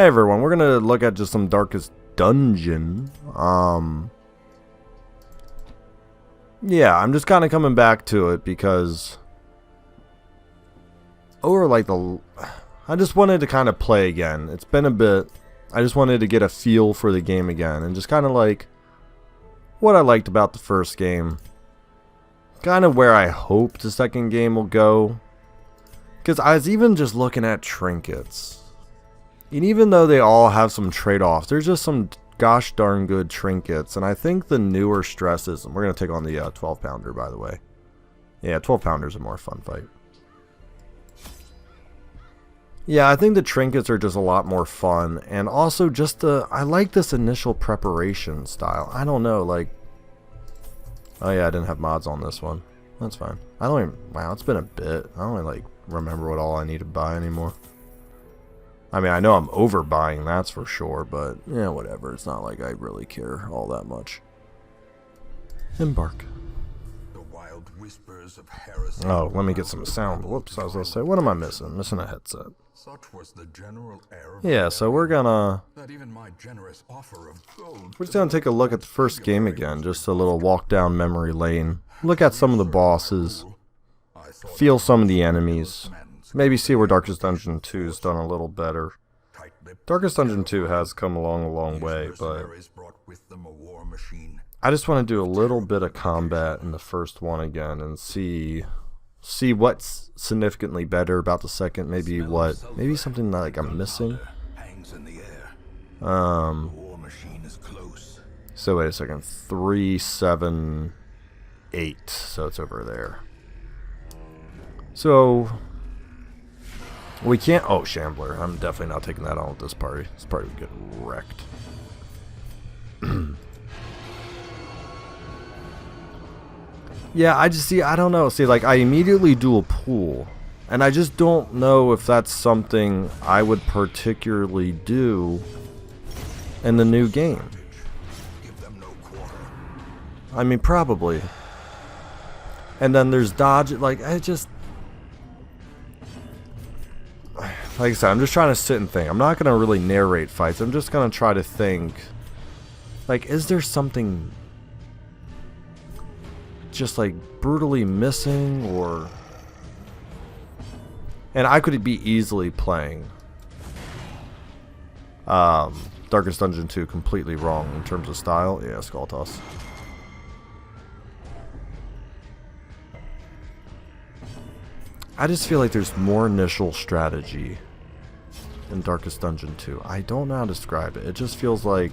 Hey everyone, we're gonna look at just some Darkest Dungeon. Yeah, I'm just kind of coming back to it because I just wanted to kind of play again. It's been a bit. I just wanted to get a feel for the game again and just kind of like what I liked about the first game. Kind of where I hope the second game will go. Because I was even just looking at trinkets. And even though they all have some trade-offs, there's just some gosh darn good trinkets. And I think the newer stresses, and we're going to take on the 12-pounder, by the way. Yeah, 12-pounder's a more fun fight. Yeah, I think the trinkets are just a lot more fun. And also just I like this initial preparation style. I don't know, like... Oh yeah, I didn't have mods on this one. That's fine. I don't even... Wow, it's been a bit. I don't even, like, remember what all I need to buy anymore. I mean, I know I'm overbuying, that's for sure, but, yeah, whatever. It's not like I really care all that much. Embark. The wild whispers of heresy. Oh, let me get some sound. Whoops, I was going to say, what am I missing? Missing a headset. Such was the general air. Yeah, so we're gonna... That even my generous offer of gold. We're just gonna take a look at the first game again. Just a little walk down memory lane. Look at some of the bosses. Feel some of the enemies. Maybe see where Darkest Dungeon 2's done a little better. Darkest Dungeon 2 has come along a long way, but I just want to do a little bit of combat in the first one again and see what's significantly better about the second. Maybe something like I'm missing. So wait a second. 3, 7, 8. So it's over there. So we can't... Oh, Shambler. I'm definitely not taking that on with this party. This party would get wrecked. Yeah, I don't know. See, like, I immediately do a pool. And I just don't know if that's something I would particularly do in the new game. I mean, probably. And then there's dodge. Like, like I said, I'm just trying to sit and think. I'm not going to really narrate fights. I'm just going to try to think. Like, is there something just, like, brutally missing? Or... And I could be easily playing Darkest Dungeon 2 completely wrong in terms of style. Yeah, Skull Toss. I just feel like there's more initial strategy in Darkest Dungeon 2. I don't know how to describe it. It just feels like...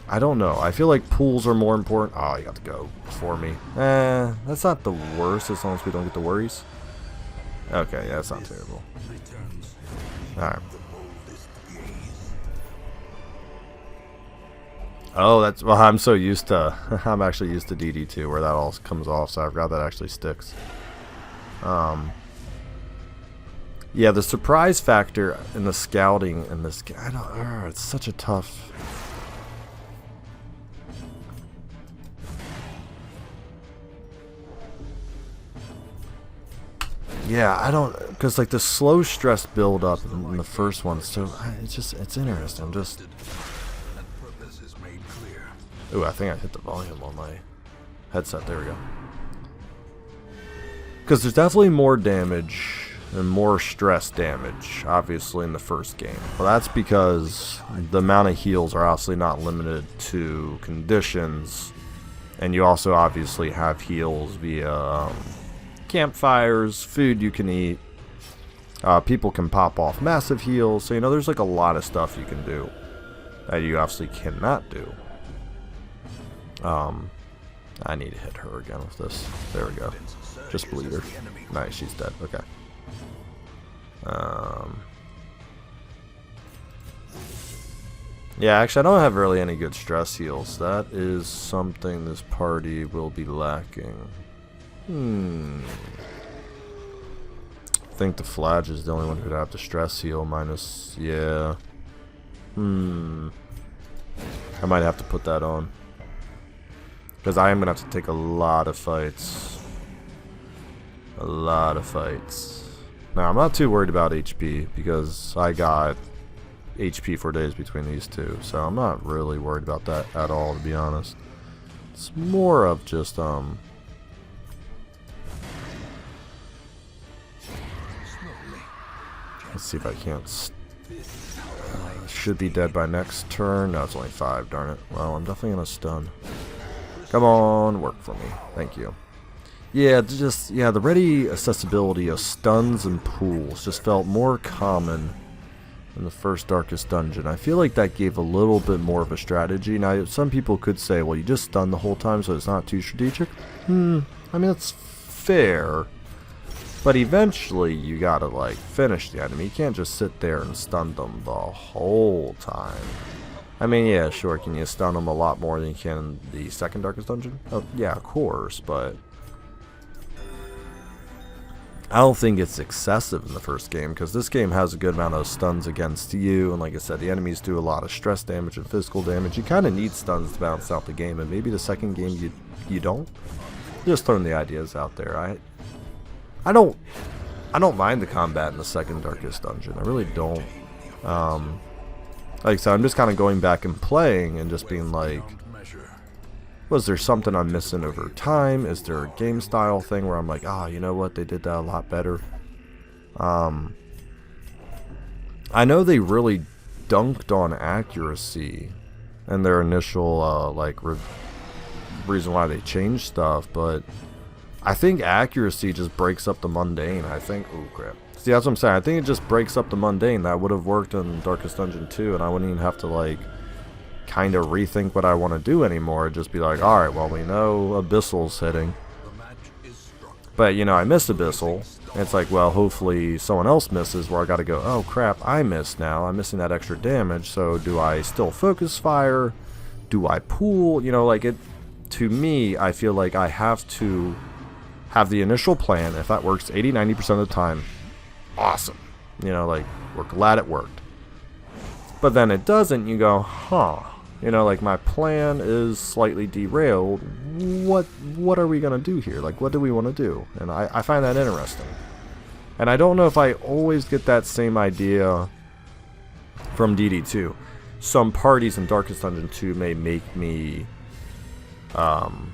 I don't know. I feel like pools are more important. Oh, you got to go before me. That's not the worst as long as we don't get the worries. Okay, yeah, that's not terrible. Alright. Oh, that's... Well, I'm so used to... I'm actually used to DD2 where that all comes off, so I forgot that actually sticks. Yeah, the surprise factor in the scouting in this... it's such a tough... Yeah, I don't... Because, like, the slow stress build up in the first one, so it's interesting. Just... Ooh, I think I hit the volume on my headset. There we go. Because there's definitely more damage and more stress damage, obviously, in the first game. Well, that's because the amount of heals are obviously not limited to conditions. And you also obviously have heals via campfires, food you can eat. People can pop off massive heals. So, you know, there's like a lot of stuff you can do that you obviously cannot do. I need to hit her again with this. There we go. Just bleed her. Nice, she's dead. Okay. Yeah, actually, I don't have really any good stress heals. That is something this party will be lacking. I think the Flage is the only one who'd have to stress heal minus... Yeah. I might have to put that on. Because I am going to have to take a lot of fights. A lot of fights. Now, I'm not too worried about HP because I got HP for days between these two, so I'm not really worried about that at all, to be honest. It's more of just, let's see if I can't. Should be dead by next turn. No, it's only 5, darn it. Well, I'm definitely gonna stun. Come on, work for me. Thank you. Yeah, the ready accessibility of stuns and pools just felt more common in the first Darkest Dungeon. I feel like that gave a little bit more of a strategy. Now, some people could say, well, you just stun the whole time, so it's not too strategic. I mean, that's fair. But eventually, you gotta, like, finish the enemy. You can't just sit there and stun them the whole time. I mean, yeah, sure, can you stun them a lot more than you can in the second Darkest Dungeon? Oh, yeah, of course, but I don't think it's excessive in the first game, because this game has a good amount of stuns against you, and like I said, the enemies do a lot of stress damage and physical damage. You kind of need stuns to balance out the game, and maybe the second game you don't. Just throwing the ideas out there. I don't mind the combat in the second Darkest Dungeon. I really don't. Like I said, I'm just kind of going back and playing and just being like, was there something I'm missing over time? Is there a game style thing where I'm like, ah, you know what, they did that a lot better? I know they really dunked on accuracy in their initial reason why they changed stuff, but I think accuracy just breaks up the mundane. I think, oh crap. See, that's what I'm saying. I think it just breaks up the mundane. That would have worked in Darkest Dungeon 2, and I wouldn't even have to, like, kind of rethink what I want to do anymore. Just be like, alright, well, we know Abyssal's hitting. But, you know, I missed Abyssal. And it's like, well, hopefully someone else misses, where I gotta go, oh crap, I missed now. I'm missing that extra damage, so do I still focus fire? Do I pool? You know, like, it, to me, I feel like I have to have the initial plan. If that works 80-90% of the time, awesome. You know, like, we're glad it worked. But then it doesn't, you go, huh. You know, like, my plan is slightly derailed. What are we going to do here? Like, what do we want to do? And I find that interesting. And I don't know if I always get that same idea from DD2. Some parties in Darkest Dungeon 2 may make me, I'm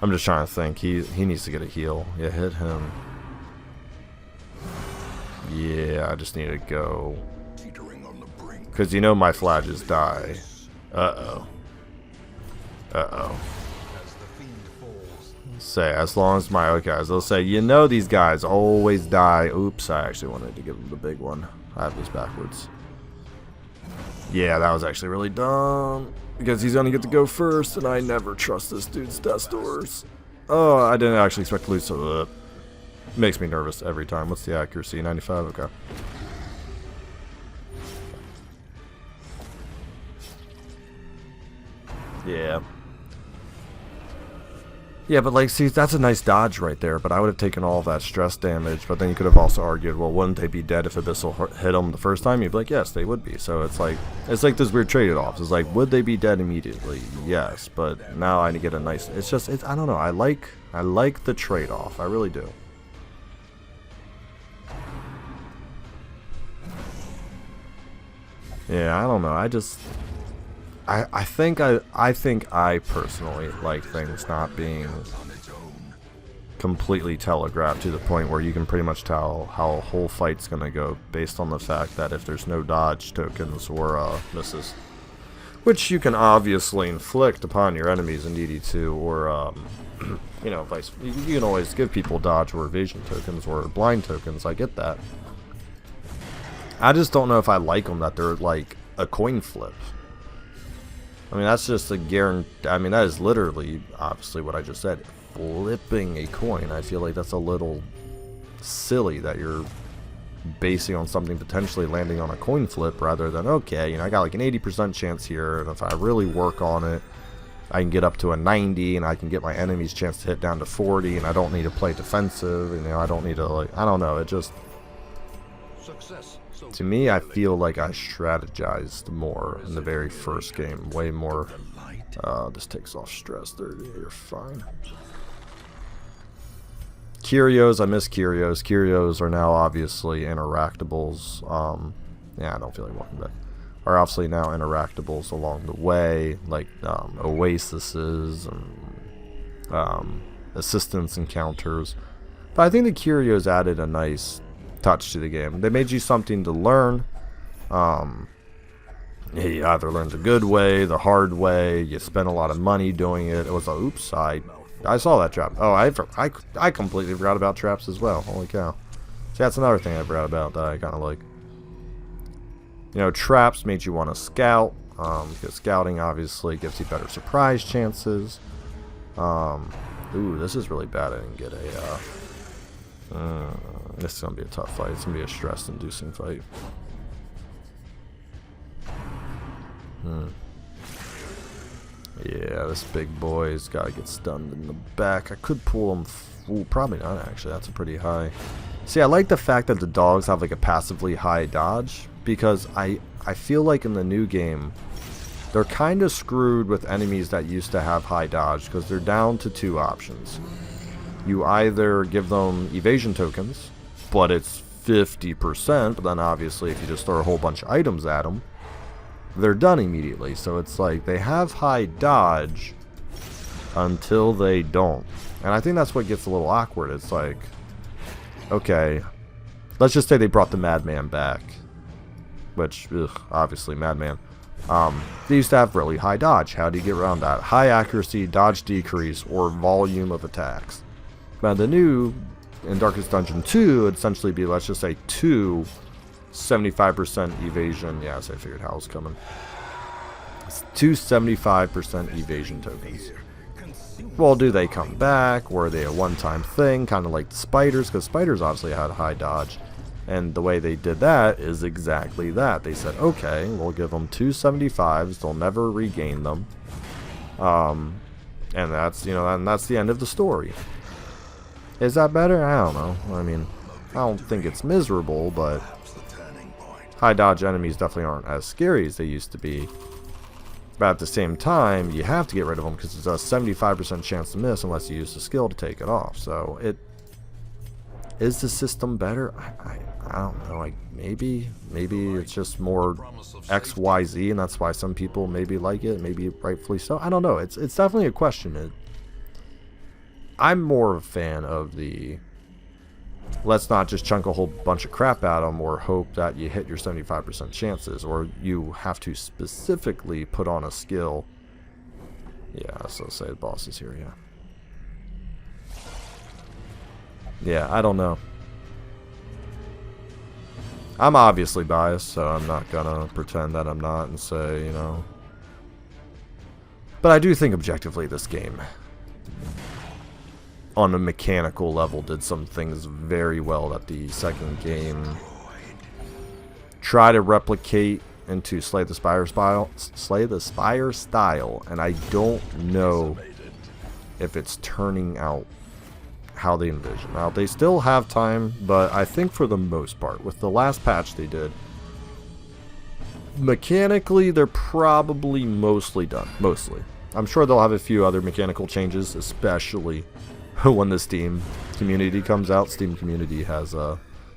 just trying to think. He needs to get a heal. Yeah, hit him. Yeah, I just need to go. Because you know my flages die. Uh-oh. Uh-oh. Say, as long as my... Okay, as they'll say, you know these guys always die. Oops, I actually wanted to give him the big one. I have this backwards. Yeah, that was actually really dumb. Because he's going to get to go first, and I never trust this dude's death doors. Oh, I didn't actually expect to lose, so makes me nervous every time. What's the accuracy? 95? Okay. Yeah. Yeah, but like, see, that's a nice dodge right there, but I would have taken all of that stress damage, but then you could have also argued, well, wouldn't they be dead if Abyssal hit them the first time? You'd be like, yes, they would be. So it's like this weird trade-offs. It's like, would they be dead immediately? Yes, but now I get a nice, I don't know, I like the trade-off, I really do. Yeah, I don't know, I think I personally like things not being completely telegraphed to the point where you can pretty much tell how a whole fight's gonna go based on the fact that if there's no dodge tokens or misses, which you can obviously inflict upon your enemies in DD2, or you know, you can always give people dodge or evasion tokens or blind tokens. I get that. I just don't know if I like them that they're like a coin flip. I mean, that's just a guarantee. I mean, that is literally, obviously, what I just said. Flipping a coin. I feel like that's a little silly that you're basing on something potentially landing on a coin flip rather than, okay, you know, I got like an 80% chance here, and if I really work on it, I can get up to a 90, and I can get my enemy's chance to hit down to 40, and I don't need to play defensive, you know, I don't need to, like, I don't know, it just... To me, I feel like I strategized more in the very first game, way more This takes off stress. There, you're fine. Curios, I miss Curios. Curios are now obviously interactables. Yeah, I don't feel like walking back. Are obviously now interactables along the way, like oases and assistance encounters. But I think the Curios added a nice touch to the game. They made you something to learn. You either learned the good way, the hard way. You spent a lot of money doing it. It was a oops. I saw that trap. Oh, I completely forgot about traps as well. Holy cow! See, that's another thing I forgot about that I kind of like. You know, traps made you want to scout, because scouting obviously gives you better surprise chances. Ooh, this is really bad. I didn't get a. This is gonna be a tough fight. It's gonna be a stress-inducing fight. Yeah, this big boy's gotta get stunned in the back. I could pull him. Ooh, probably not actually. That's a pretty high. See, I like the fact that the dogs have like a passively high dodge, because I feel like in the new game they're kind of screwed with enemies that used to have high dodge, because they're down to two options. You either give them evasion tokens, but it's 50%, but then obviously if you just throw a whole bunch of items at them, they're done immediately. So it's like they have high dodge until they don't. And I think that's what gets a little awkward. It's like, okay, let's just say they brought the Madman back, which, obviously Madman. They used to have really high dodge. How do you get around that? High accuracy, dodge decrease, or volume of attacks. Now the new, in Darkest Dungeon 2, would essentially be, let's just say, 2 75% evasion. Yes, I figured how it was coming. It's 2 75% evasion tokens. Well, do they come back? Or are they a one-time thing? Kind of like the spiders, because spiders obviously had high dodge. And the way they did that is exactly that. They said, okay, we'll give them 2 75s. They'll never regain them. And that's, you know, and that's the end of the story. Is that better? I don't know. I mean, I don't think it's miserable, but high dodge enemies definitely aren't as scary as they used to be. But at the same time, you have to get rid of them because it's a 75% chance to miss unless you use the skill to take it off. So is the system better? I don't know. Like maybe it's just more XYZ, and that's why some people maybe like it, maybe rightfully so. I don't know. It's definitely a question. I'm more of a fan of the let's not just chunk a whole bunch of crap at them or hope that you hit your 75% chances, or you have to specifically put on a skill. Yeah, so say the boss is here, yeah. Yeah, I don't know. I'm obviously biased, so I'm not gonna pretend that I'm not and say, you know. But I do think objectively this game, on a mechanical level, did some things very well that the second game tried to replicate into Slay the Spire style, and I don't know if it's turning out how they envision. Now, they still have time, but I think for the most part, with the last patch they did, mechanically, they're probably mostly done. Mostly. I'm sure they'll have a few other mechanical changes, especially when the Steam community comes out. Steam community has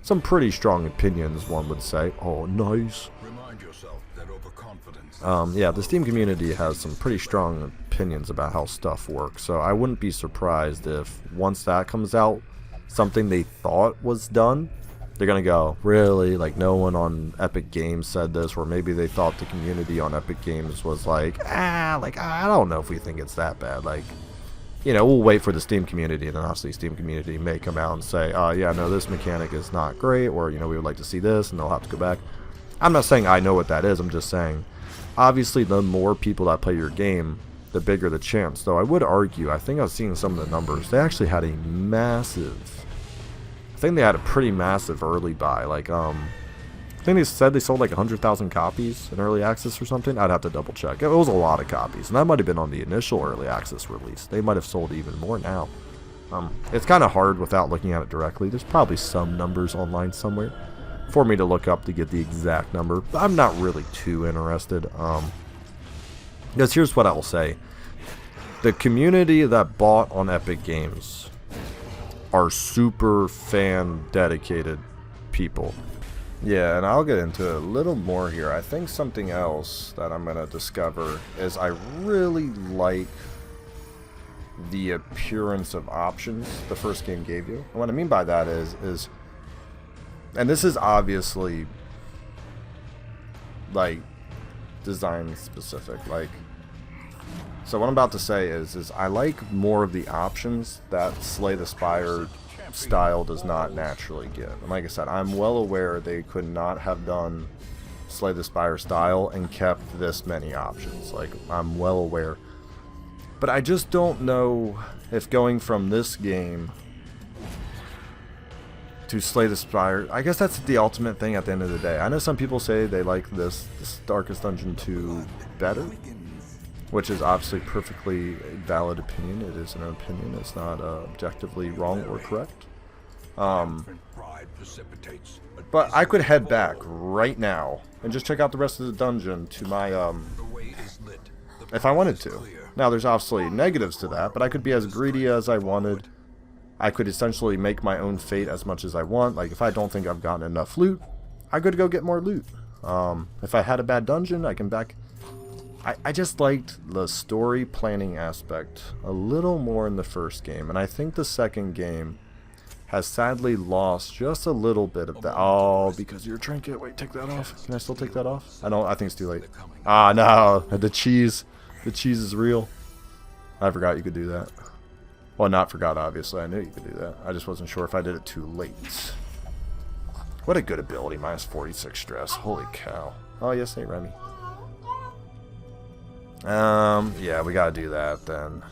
some pretty strong opinions, one would say. Oh, nice. Remind yourself that overconfidence. Yeah, the Steam community has some pretty strong opinions about how stuff works, so I wouldn't be surprised if once that comes out, something they thought was done, they're gonna go, really? Like, no one on Epic Games said this, or maybe they thought the community on Epic Games was like, I don't know if we think it's that bad. Like, you know, we'll wait for the Steam community, and then obviously Steam community may come out and say, yeah, no, this mechanic is not great, or, you know, we would like to see this, and they'll have to go back. I'm not saying I know what that is, I'm just saying, obviously, the more people that play your game, the bigger the chance. Though I would argue, I think I was seeing some of the numbers, they actually had a massive, I think they had a pretty massive early buy. Like, I think they said they sold like 100,000 copies in early access or something. I'd have to double check. It was a lot of copies, and that might have been on the initial early access release. They might have sold even more now. It's kind of hard without looking at it directly. There's probably some numbers online somewhere for me to look up to get the exact number, but I'm not really too interested. Because here's what I will say. the community that bought on Epic Games are super fan dedicated people. Yeah, and I'll get into it a little more here. I think something else that I'm going to discover is I really like the appearance of options the first game gave you. And what I mean by that is and this is obviously like design specific, like, so what I'm about to say is I like more of the options that Slay the Spire style does not naturally give. And like I said, I'm well aware they could not have done Slay the Spire style and kept this many options. Like, I'm well aware. But I just don't know if going from this game to Slay the Spire, I guess that's the ultimate thing at the end of the day. I know some people say they like this Darkest Dungeon 2 better, which is obviously perfectly valid opinion. It is an opinion. It's not objectively wrong or correct. But I could head back right now and just check out the rest of the dungeon to my, if I wanted to. Now, there's obviously negatives to that, but I could be as greedy as I wanted. I could essentially make my own fate as much as I want. Like, if I don't think I've gotten enough loot, I could go get more loot. If I had a bad dungeon, I can back... I just liked the story planning aspect a little more in the first game, and I think the second game has sadly lost just a little bit of that. Oh, because your trinket. Wait, take that off. Can I still take that off? I think it's too late. Ah, no, the cheese is real. I forgot you could do that. Well, not forgot, obviously. I knew you could do that. I just wasn't sure if I did it too late. What a good ability. Minus 46 stress. Holy cow. Oh, yes, hey, Remy. Yeah, we gotta do that then.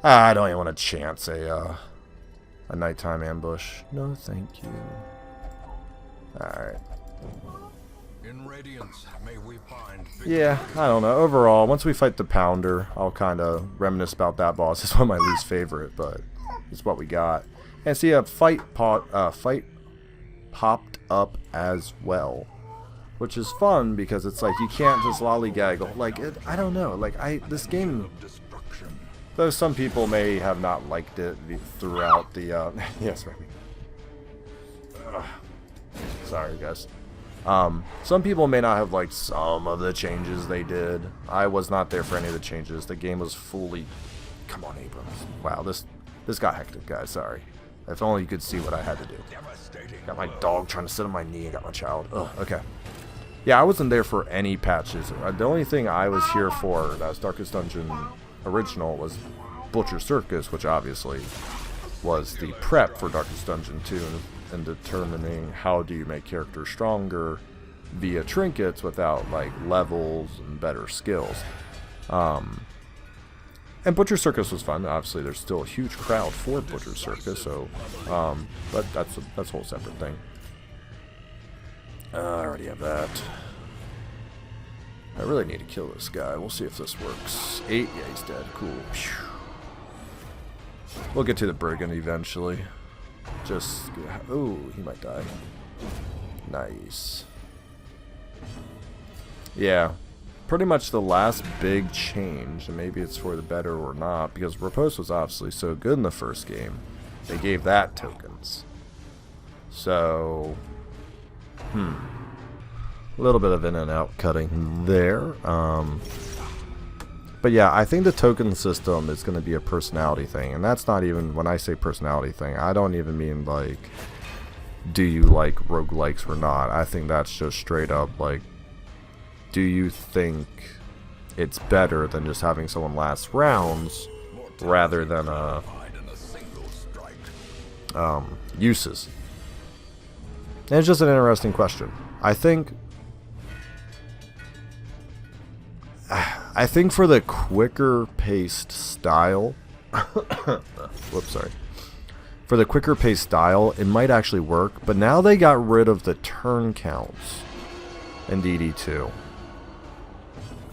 I don't even want to chance a nighttime ambush. No, thank you. Alright. In Radiance, may we find yeah, I don't know. Overall, once we fight the Pounder, I'll kind of reminisce about that boss. It's one of my least favorite, but it's what we got. And see, a fight popped up as well, which is fun because it's like you can't just lollygag. Like, I don't know. Like, this game, though some people may have not liked it throughout the yes, Remy. Sorry, guys. Some people may not have liked some of the changes they did. I was not there for any of the changes. The game was fully... Come on, Abrams. Wow, this got hectic, guys. Sorry. If only you could see what I had to do. Got my dog trying to sit on my knee and got my child. Ugh, okay. Yeah, I wasn't there for any patches. The only thing I was here for, that was Darkest Dungeon original, was Butcher Circus, which obviously was the prep for Darkest Dungeon 2 and determining how do you make characters stronger via trinkets without like levels and better skills. And Butcher Circus was fun. Obviously, there's still a huge crowd for Butcher Circus, so but that's a whole separate thing. I already have that. I really need to kill this guy. We'll see if this works. 8, yeah, he's dead. Cool. We'll get to the Brigand eventually. Just, oh, he might die. Nice. Yeah, pretty much the last big change, and maybe it's for the better or not, because Riposte was obviously so good in the first game. They gave that tokens. So, a little bit of in and out cutting there. But yeah, I think the token system is going to be a personality thing, and that's not even, when I say personality thing, I don't even mean like, do you like roguelikes or not. I think that's just straight up like, do you think it's better than just having someone last rounds rather than uses? And it's just an interesting question. I think for the quicker paced style whoops, sorry. For the quicker paced style, it might actually work, but now they got rid of the turn counts in DD2.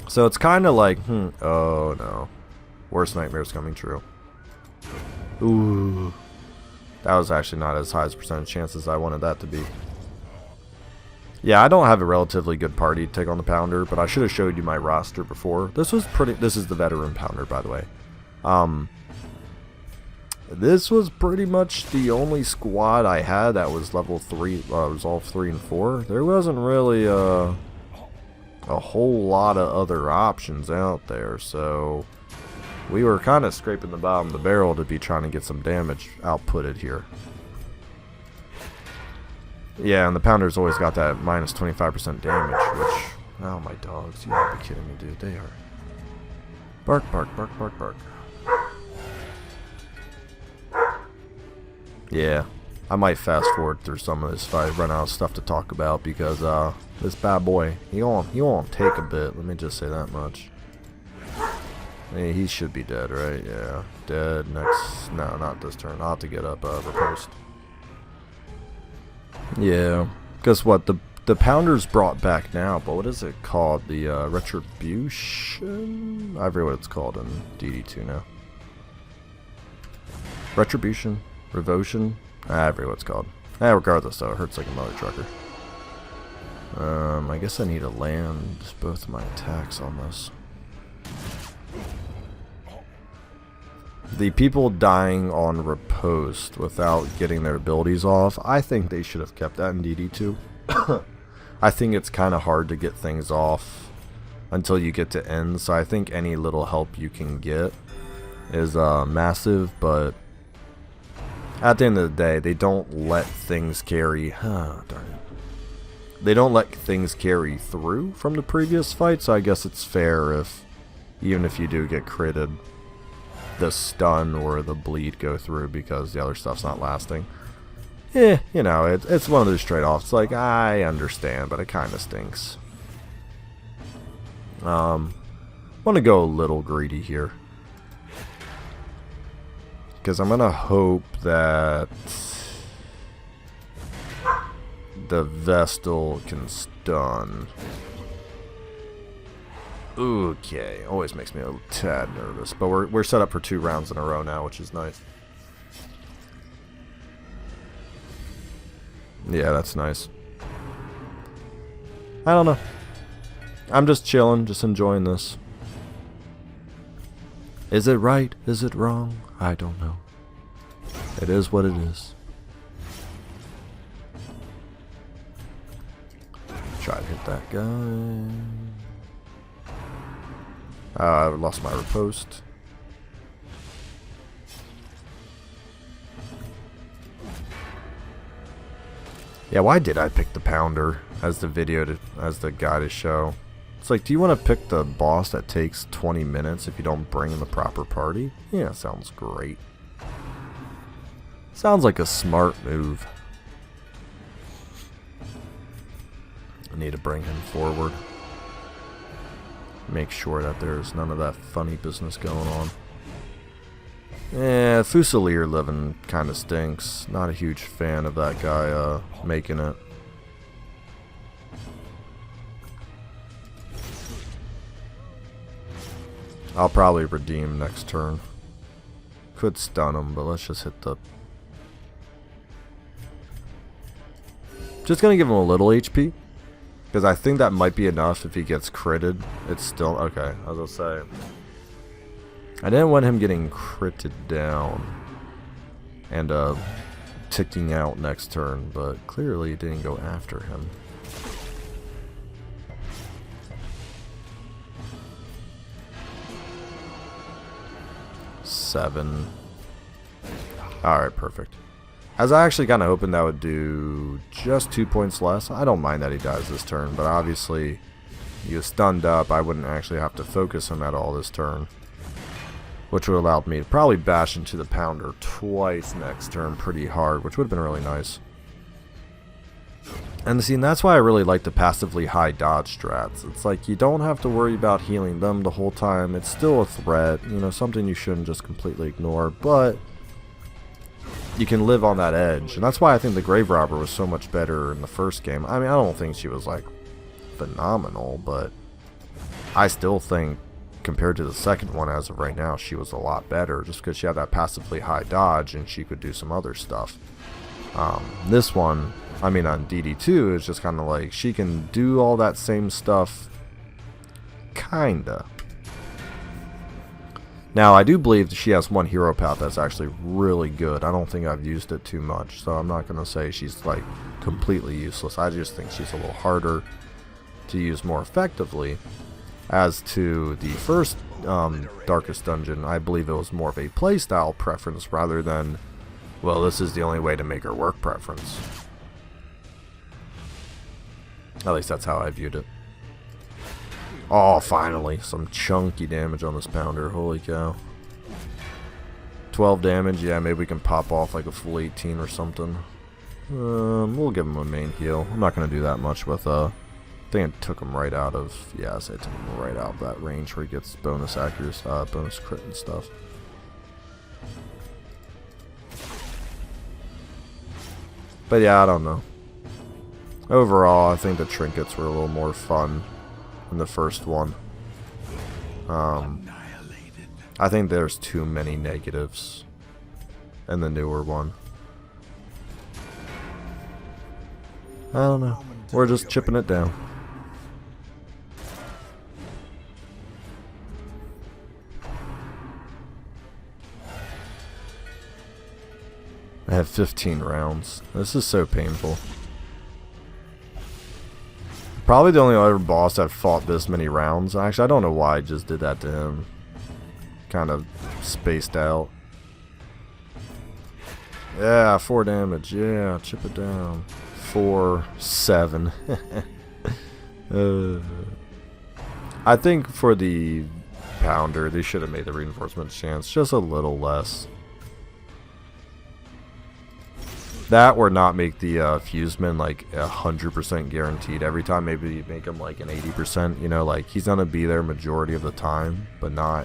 So it's kind of like, oh no. Worst nightmare's coming true. Ooh. That was actually not as high as percentage chance as I wanted that to be. Yeah, I don't have a relatively good party to take on the Pounder, but I should have showed you my roster before. This is the veteran Pounder, by the way. This was pretty much the only squad I had that was level 3, Resolve 3 and 4. There wasn't really a whole lot of other options out there, so we were kind of scraping the bottom of the barrel to be trying to get some damage outputted here. Yeah, and the Pounder's always got that minus 25% damage, which... Oh, my dogs. You gotta be kidding me, dude. They are... Bark, bark, bark, bark, bark. Yeah, I might fast forward through some of this if I run out of stuff to talk about, because this bad boy, he won't take a bit, let me just say that much. Hey, he should be dead, right? Yeah, dead. Next, no, not this turn. I'll have to get up riposte. Yeah, guess what? The Pounder's brought back now, but what is it called? The Retribution? I forget what it's called in DD2 now. Retribution? Revotion? I forget what it's called. Regardless though, it hurts like a mother trucker. I guess I need to land both of my attacks on this. The people dying on riposte without getting their abilities off, I think they should have kept that in DD2. I think it's kind of hard to get things off until you get to end, so I think any little help you can get is massive, but at the end of the day, they don't let things carry... darn it. They don't let things carry through from the previous fight, so I guess it's fair if, even if you do get critted, the stun or the bleed go through because the other stuff's not lasting. You know, it's one of those trade-offs. Like, I understand, but it kind of stinks. Want to go a little greedy here, because I'm gonna hope that the Vestal can stun. Okay, always makes me a tad nervous, but we're set up for 2 rounds in a row now, which is nice. Yeah, that's nice. I don't know. I'm just chilling, just enjoying this. Is it right? Is it wrong? I don't know. It is what it is. Try to hit that guy. I lost my riposte. Yeah, why did I pick the Pounder as the guy to show? It's like, do you want to pick the boss that takes 20 minutes if you don't bring in the proper party? Yeah, sounds great. Sounds like a smart move. I need to bring him forward. Make sure that there's none of that funny business going on. Yeah, Fusilier living kind of stinks. Not a huge fan of that guy making it. I'll probably redeem next turn. Could stun him, but let's just hit the... Just gonna give him a little HP, because I think that might be enough if he gets critted. It's still... Okay, I was gonna say... I didn't want him getting critted down and ticking out next turn, but clearly it didn't go after him. Seven. Alright, perfect. As I actually kind of hoping that would do just 2 points less. I don't mind that he dies this turn, but obviously he was stunned up. I wouldn't actually have to focus him at all this turn, which would allow me to probably bash into the Pounder twice next turn pretty hard, which would have been really nice. And see, and that's why I really like the passively high dodge strats. It's like you don't have to worry about healing them the whole time. It's still a threat, you know, something you shouldn't just completely ignore, but you can live on that edge. And that's why I think the Grave Robber was so much better in the first game. I mean, I don't think she was like phenomenal, but I still think compared to the second one as of right now, she was a lot better just because she had that passively high dodge and she could do some other stuff. This one, I mean, on DD2, it's just kind of like she can do all that same stuff, kinda. Now, I do believe she has one hero path that's actually really good. I don't think I've used it too much, so I'm not going to say she's like completely useless. I just think she's a little harder to use more effectively. As to the first Darkest Dungeon, I believe it was more of a playstyle preference rather than, well, this is the only way to make her work preference. At least that's how I viewed it. Oh, finally. Some chunky damage on this pounder. Holy cow. 12 damage. Yeah, maybe we can pop off like a full 18 or something. We'll give him a main heal. I'm not going to do that much with... I think it took him right out of... Yeah, so it took him right out of that range where he gets bonus accuracy, bonus crit and stuff. But yeah, I don't know. Overall, I think the trinkets were a little more fun than the first one. I think there's too many negatives in the newer one. I don't know. We're just chipping it down. I have 15 rounds. This is so painful. Probably the only other boss that fought this many rounds. Actually, I don't know why I just did that to him. Kind of spaced out. Yeah, 4 damage. Yeah, chip it down. 4, 7. I think for the pounder, they should have made the reinforcement chance just a little less. That or not make the Fuseman like 100% guaranteed every time. Maybe make him like an 80%. You know, like he's gonna be there majority of the time, but not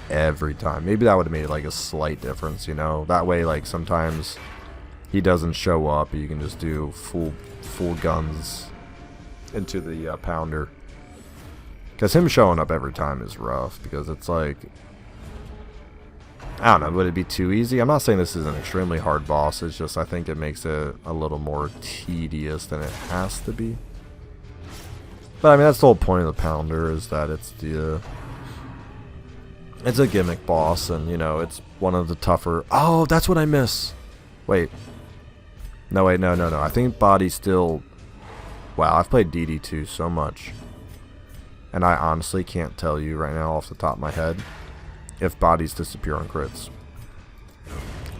every time. Maybe that would have made like a slight difference. You know, that way like sometimes he doesn't show up, you can just do full guns into the pounder. Because him showing up every time is rough. Because it's like, I don't know, would it be too easy? I'm not saying this is an extremely hard boss, it's just I think it makes it a little more tedious than it has to be. But I mean, that's the whole point of the pounder, is that it's it's a gimmick boss, and you know, it's one of the tougher... Oh, that's what I miss! Wait. No, wait, no. I think body still... Wow, I've played DD2 so much. And I honestly can't tell you right now off the top of my head if bodies disappear on crits.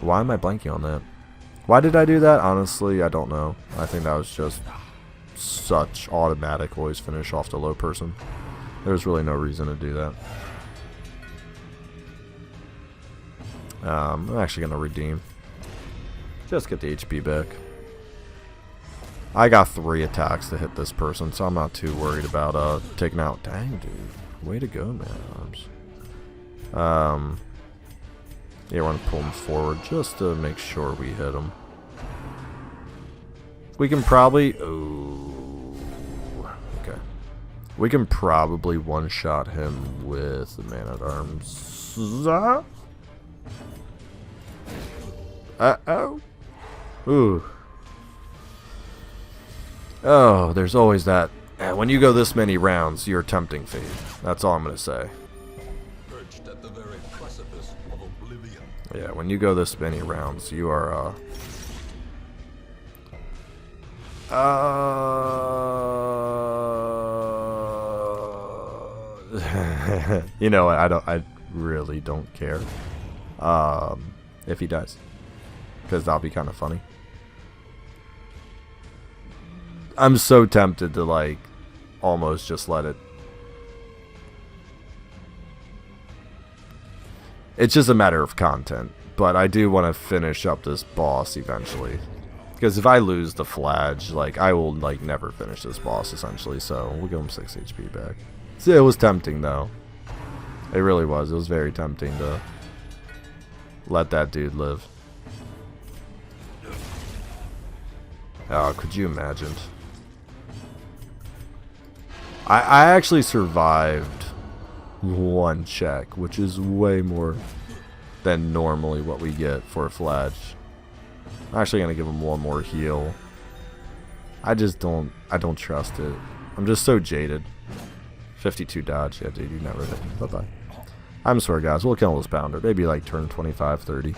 Why am I blanking on that? Why did I do that? Honestly, I don't know. I think that was just such automatic always finish off the low person. There's really no reason to do that. I'm actually going to redeem. Just get the HP back. I got 3 attacks to hit this person, so I'm not too worried about taking out... Dang, dude. Way to go, man. Arms. Yeah, we're going to pull him forward just to make sure we hit him. We can probably... Oh, okay. We can probably one-shot him with the Man-at-Arms. Uh-oh. Ooh. Oh, there's always that. When you go this many rounds, you're tempting fate. That's all I'm going to say. Perched at the very precipice of oblivion. Yeah, when you go this many rounds, you are, you know, I really don't care, if he dies. Because that'll be kind of funny. I'm so tempted to, like, almost just let it... It's just a matter of content. But I do want to finish up this boss eventually. Because if I lose the Flage, like, I will, like, never finish this boss, essentially. So, we'll give him 6 HP back. See, it was tempting, though. It really was. It was very tempting to let that dude live. Oh, could you imagine? I actually survived 1 check, which is way more than normally what we get for a Flage. I'm actually going to give him 1 more heal. I don't trust it. I'm just so jaded. 52 dodge. Yeah, dude, you never hit. Bye-bye. I'm sorry, guys. We'll kill this pounder. Maybe like turn 25, 30.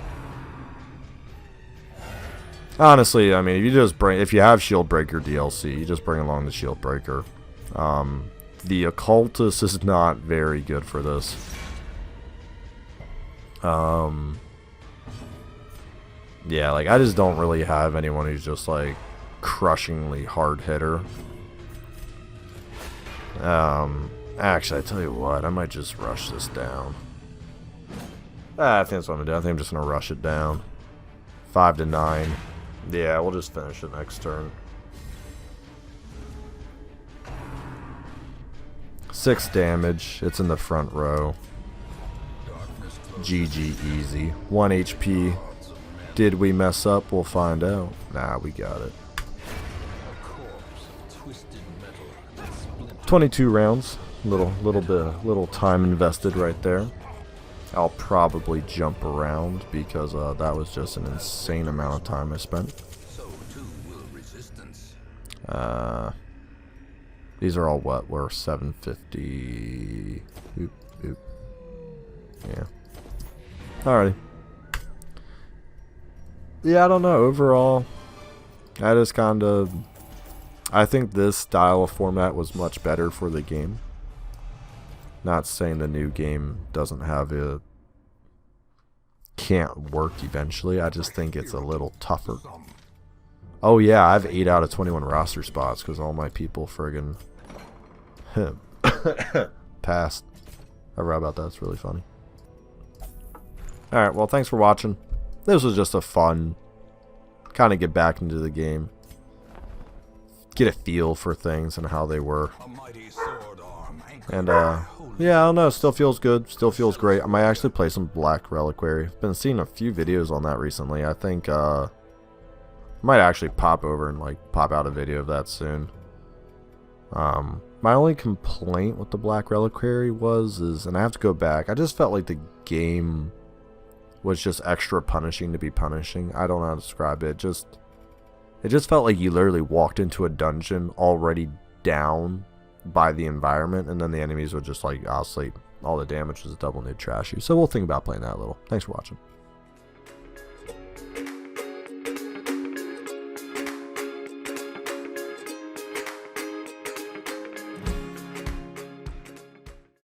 Honestly, I mean, if you have Shield Breaker DLC, you just bring along the Shield Breaker. The Occultist is not very good for this. Yeah, like, I just don't really have anyone who's just, like, crushingly hard hitter. Actually, I tell you what, I might just rush this down. I think that's what I'm gonna do. I think I'm just gonna rush it down. 5 to 9. Yeah, we'll just finish it next turn. 6 damage. It's in the front row. GG easy. 1 HP. Did we mess up? We'll find out. Nah, we got it. 22 rounds. Little time invested right there. I'll probably jump around because that was just an insane amount of time I spent. These are all what? We're 750. Oop, oop. Yeah. Alrighty. Yeah, I don't know. Overall, I just kind of... I think this style of format was much better for the game. Not saying the new game doesn't have a... can't work eventually. I just think it's a little tougher. Oh yeah, I have 8 out of 21 roster spots because all my people friggin' passed. I read about that. It's really funny. Alright, well, thanks for watching. This was just a fun kind of get back into the game. Get a feel for things and how they were. And, yeah, I don't know. Still feels good. Still feels great. I might actually play some Black Reliquary. I've been seeing a few videos on that recently. I think, I might actually pop over and, like, pop out a video of that soon. My only complaint with the Black Reliquary was, and I have to go back, I just felt like the game was just extra punishing to be punishing. I don't know how to describe it. It just felt like you literally walked into a dungeon already down by the environment, and then the enemies would just like, I'll sleep. All the damage was double nude trashy. So we'll think about playing that a little. Thanks for watching.